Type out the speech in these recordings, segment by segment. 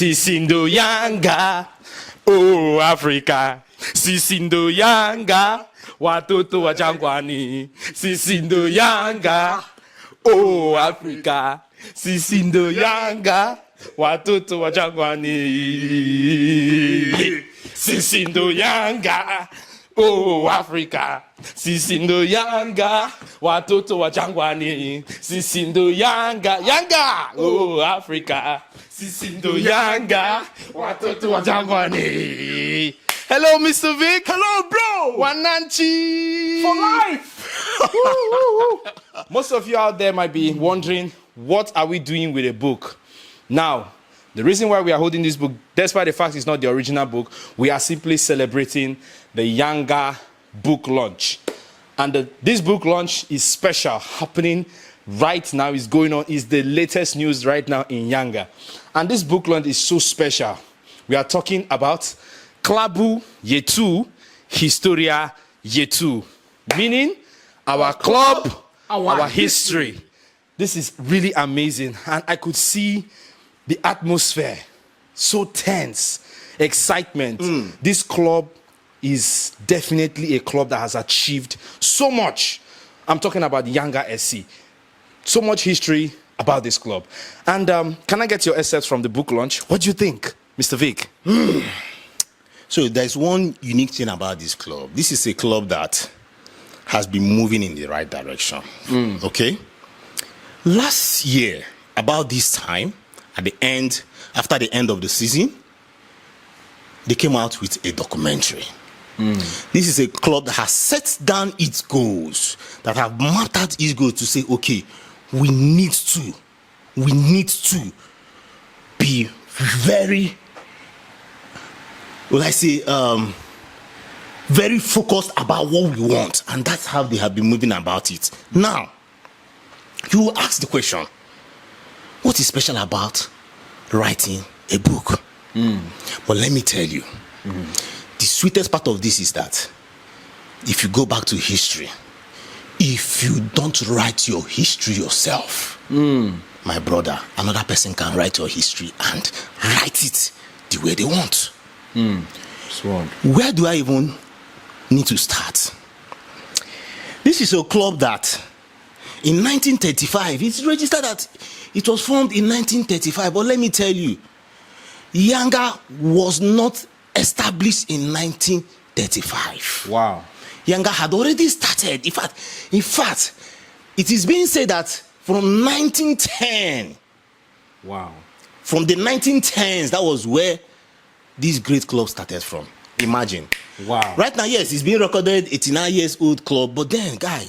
Sisindo Yanga, oh Africa. Sisindo Yanga, watoto wa jangwani. Sisindo Yanga, oh Africa. Sisindo Yanga, watoto wa jangwani. Sisindo Yanga, oh Africa. Sisindo Yanga, watoto wa jangwani. Sisindo Yanga, Yanga, oh Africa. Sisindo Yanga, watoto wa jangwani. Hello, Mr. Vic. Hello, bro. Wananchi. For life. Most of you out there might be wondering, what are we doing with a book? Now, the reason why we are holding this book, despite the fact it's not the original book, we are simply celebrating the Yanga book launch. And this book launch is special, happening right now, is going on, is the latest news right now in Yanga. And this book launch is so special. We are talking about Klabu, Yetu, Historia, Yetu. Meaning, our club, our history. This is really amazing. And I could see the atmosphere. So tense. Excitement. This club is definitely a club that has achieved so much. I'm talking about Yanga SC. So much history about this club. And can I get your excerpts from the book launch? What do you think, Mr. Vic? So there's one unique thing about this club. This is a club that has been moving in the right direction. Okay? Last year, about this time, after the end of the season, they came out with a documentary. This is a club that has set down its goals, that have mapped out its goals to say, okay, we need to be very, very focused about what we want. And that's how they have been moving about it. Now, you will ask the question, what is special about writing a book? But let me tell you, the sweetest part of this is that if you go back to history, if you don't write your history yourself, my brother, another person can write your history and write it the way they want. Where do I even need to start? This is a club that in 1935, it's registered that it was formed in 1935, but let me tell you, Yanga was not established in 1935. Wow. Yanga had already started. In fact, it is being said that from 1910. Wow. From the 1910s, that was where this great club started from. Imagine. Wow. Right now, yes, it's being recorded 89 years old club, but then, guy,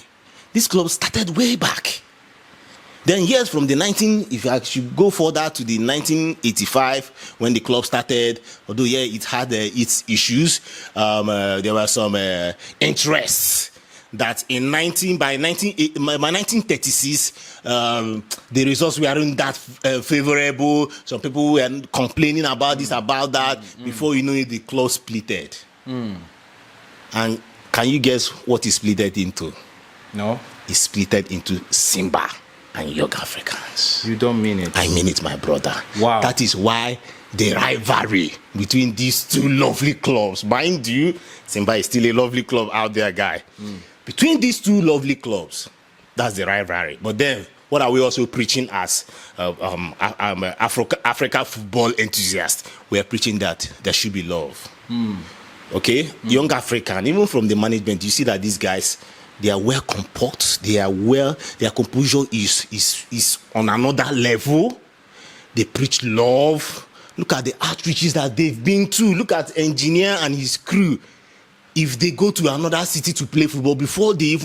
this club started way back. Then years from the if I should go further to the 1985 when the club started, although yeah, it had its issues. There were some interests that by 1936 the results weren't that favorable. Some people were complaining about this, about that. Before you know it, the club splitted. And can you guess what it splitted into? No. It splitted into Simba and Young Africans. You don't mean it. I mean it, my brother. Wow. That is why the rivalry between these two lovely clubs, mind you, Simba is still a lovely club out there, guy. Between these two lovely clubs, that's the rivalry. But then, what are we also preaching as Africa football enthusiasts? We are preaching that there should be love. Okay? Young African, even from the management, you see that these guys, they are well composed. Their composure is on another level. They preach love. Look at the outreaches that they've been to. Look at Engineer and his crew. If they go to another city to play football, before the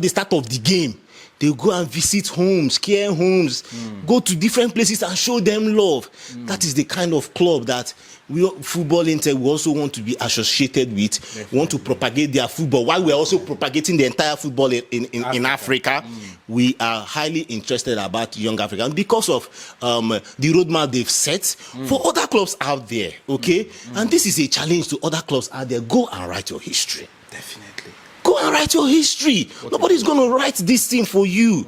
start of the game, they go and visit homes, care homes, go to different places and show them love. That is the kind of club that we football inter we also want to be associated with. Definitely. We want to propagate their football while we're also propagating the entire football in Africa. We are highly interested about Young Africa, and because of the roadmap they've set for other clubs out there. Okay, and this is a challenge to other clubs out there. Go and write your history. Definitely. Go Go and write your history. Nobody's going to write this thing for you.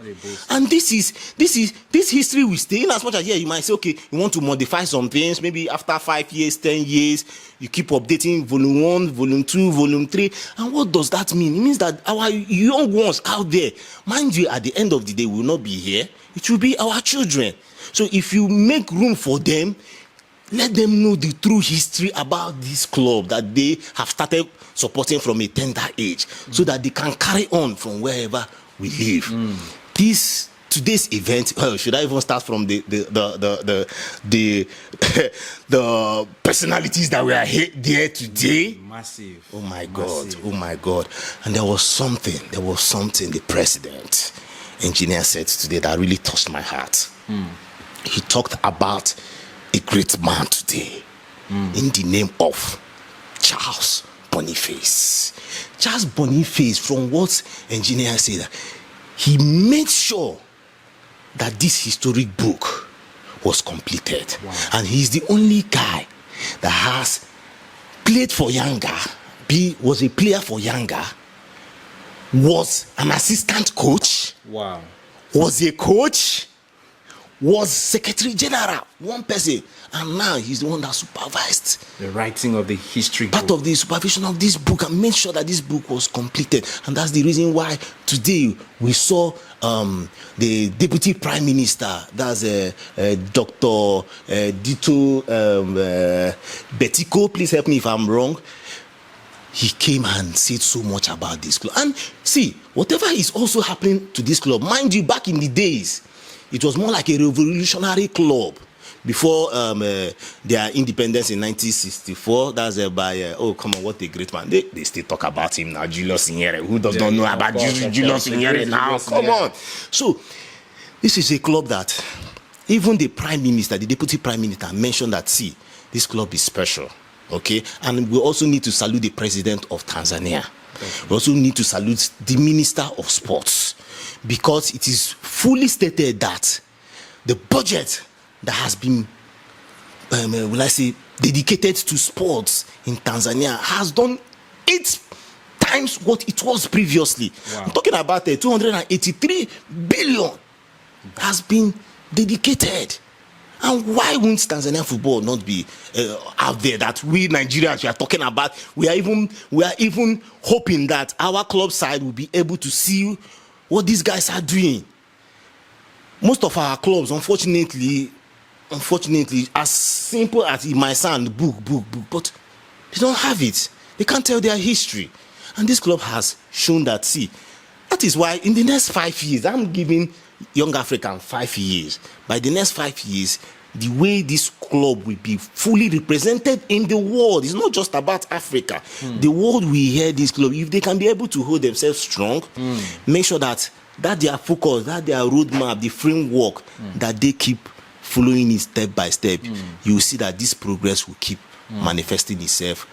And this history will stay. In as much as you might say, okay, you want to modify some things. Maybe after 5 years, 10 years, you keep updating volume 1, volume 2, volume 3. And what does that mean? It means that our young ones out there, mind you, at the end of the day, will not be here. It will be our children. So if you make room for them, let them know the true history about this club that they have started supporting from a tender age, so that they can carry on from wherever we live. Today's event. Well, should I even start from the the personalities that were there today? Massive. Oh my God! Oh my God! And there was something the president, engineer, said today that really touched my heart. He talked about a great man today in the name of Charles Boniface. Charles Boniface, from what engineer said, he made sure that this historic book was completed. Wow. And he's the only guy that has played for Yanga, was a player for Yanga, was an assistant coach, Wow. was a coach, was secretary general, one person, and now he's the one that supervised The writing of the history part book. of the supervision of this book and made sure that this book was completed. And that's the reason why today we saw the deputy prime minister, that's Dr. Dito Betiko, please help me if I'm wrong. He came and said so much about this club. And see, whatever is also happening to this club, mind you, back in the days, it was more like a revolutionary club before their independence in 1964. That's by oh, come on, what a great man. They still talk about him now, Julius Nyerere. Who does not know about Julius Nyerere now? Come on. So this is a club that even the prime minister, the deputy prime minister, mentioned that, see, this club is special. Okay, and we also need to salute the president of Tanzania. We also need to salute the minister of sports, because it is fully stated that the budget that has been, will I say, dedicated to sports in Tanzania has done 8 times what it was previously. Wow. I'm talking about 283 billion has been dedicated. And why won't Tanzanian football not be out there, that we Nigerians we are talking about? We are even hoping that our club side will be able to see what these guys are doing. Most of our clubs, unfortunately, as simple as it might sound, book, but they don't have it. They can't tell their history. And this club has shown that. See, that is why in the next 5 years, I'm giving Young African 5 years. By the next 5 years, the way this club will be fully represented in the world, it's not just about Africa. The world will hear this club. If they can be able to hold themselves strong, make sure that their focus, that their roadmap, the framework, that they keep following it step by step, you will see that this progress will keep manifesting itself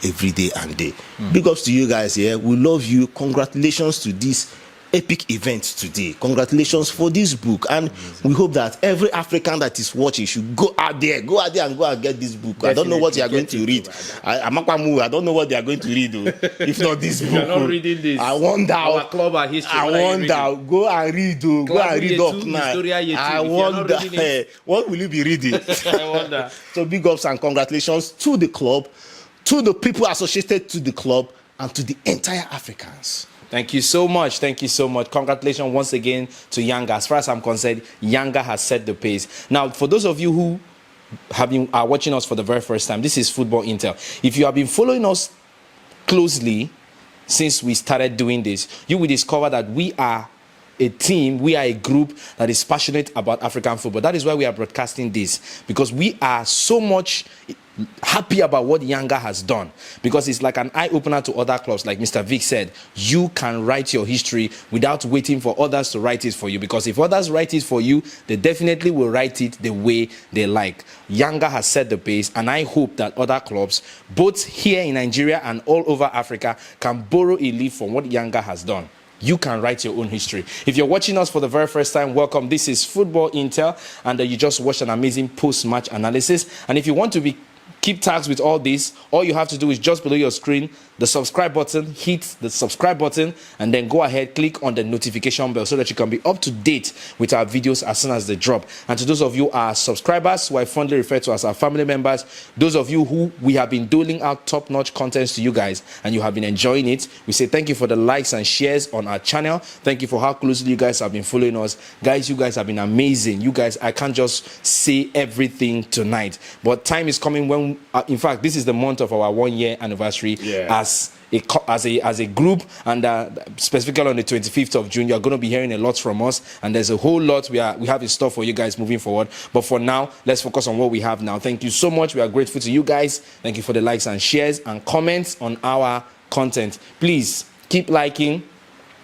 every day and day. Big ups to you guys here. We love you. Congratulations to this epic event today. Congratulations for this book, and we hope that every African that is watching should go out there and go and get this book. Definitely. I don't know what you are going to read. I don't know what they are going to read, though. If not this book, You're not reading this. I wonder. Our club, our history. I wonder. Go and read, though. Go and read Yetu, up now. Historia, Yetu. I If you're not wonder. reading it- What will you be reading? I wonder. So big ups and congratulations to the club, to the people associated to the club, and to the entire Africans. Thank you so much. Thank you so much. Congratulations once again to Yanga. As far as I'm concerned, Yanga has set the pace. Now, for those of you who are watching us for the very first time, this is Football Intel. If you have been following us closely since we started doing this, you will discover that we are a team, we are a group that is passionate about African football. That is why we are broadcasting this, because we are so much happy about what Yanga has done, because it's like an eye-opener to other clubs. Like Mr. Vic said, you can write your history without waiting for others to write it for you, because if others write it for you, they definitely will write it the way they like. Yanga has set the pace, and I hope that other clubs, both here in Nigeria and all over Africa, can borrow a leaf from what Yanga has done. You can write your own history. If you're watching us for the very first time, welcome. This is Football Intel, and you just watched an amazing post-match analysis. And if you want to be keep tabs with all this. All you have to do is just below your screen, the subscribe button, hit the subscribe button, and then go ahead, click on the notification bell so that you can be up to date with our videos as soon as they drop. And to those of you our subscribers, who I fondly refer to as our family members, those of you who we have been doling out top-notch contents to you guys and you have been enjoying it, we say thank you for the likes and shares on our channel. Thank you for how closely you guys have been following us. Guys, you guys have been amazing. You guys, I can't just say everything tonight, but time is coming when, in fact, this is the month of our 1 year anniversary as a group, and specifically on the 25th of June, you're going to be hearing a lot from us, and there's a whole lot we have in store for you guys moving forward. But for now, let's focus on what we have now. Thank you so much. We are grateful to you guys. Thank you for the likes and shares and comments on our content. Please keep liking,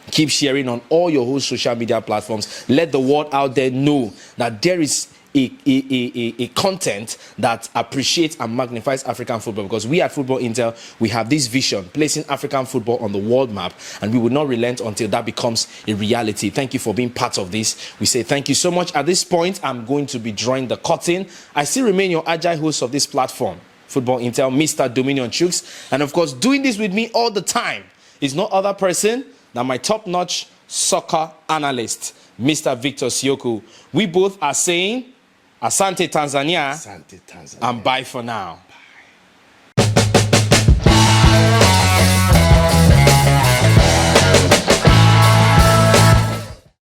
keep sharing on all your whole social media platforms. Let the world out there know that there is a content that appreciates and magnifies African football, because we at Football Intel, we have this vision, placing African football on the world map, and we will not relent until that becomes a reality. Thank you for being part of this. We say thank you so much. At this point, I'm going to be drawing the curtain. I still remain your agile host of this platform, Football Intel, Mr. Dominion Chooks, and of course, doing this with me all the time is no other person than my top-notch soccer analyst, Mr. Victor Siokwu. We both are saying Asante Tanzania, and bye for now.